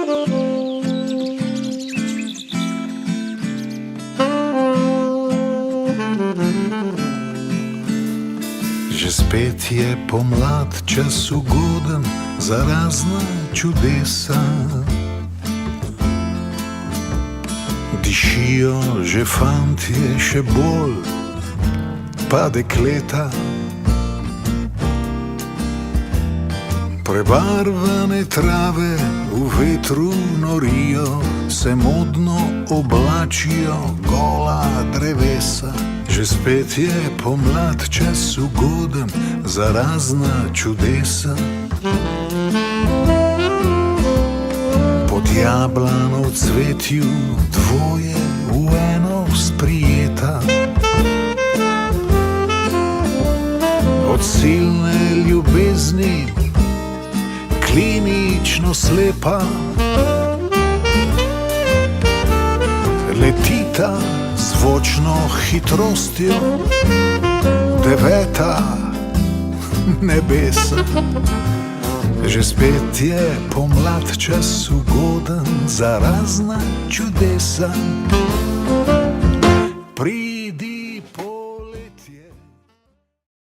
Že spet je pomlad, čas ugoden za razna čudesa. Dišijo že fantje, še bolj pa dekleta. Prebarvane trave v vetru norijo, se modno oblačijo gola drevesa. Že spet je pomlad, čas ugoden za razna čudesa. Pod jablano v cvetju dvoje v eno sprijeta. Od silne ljubezni klinično slepa letita zvočno hitrostjo deveta nebesa. Že spet je pomlad, čas ugoden za razna čudesa. Pri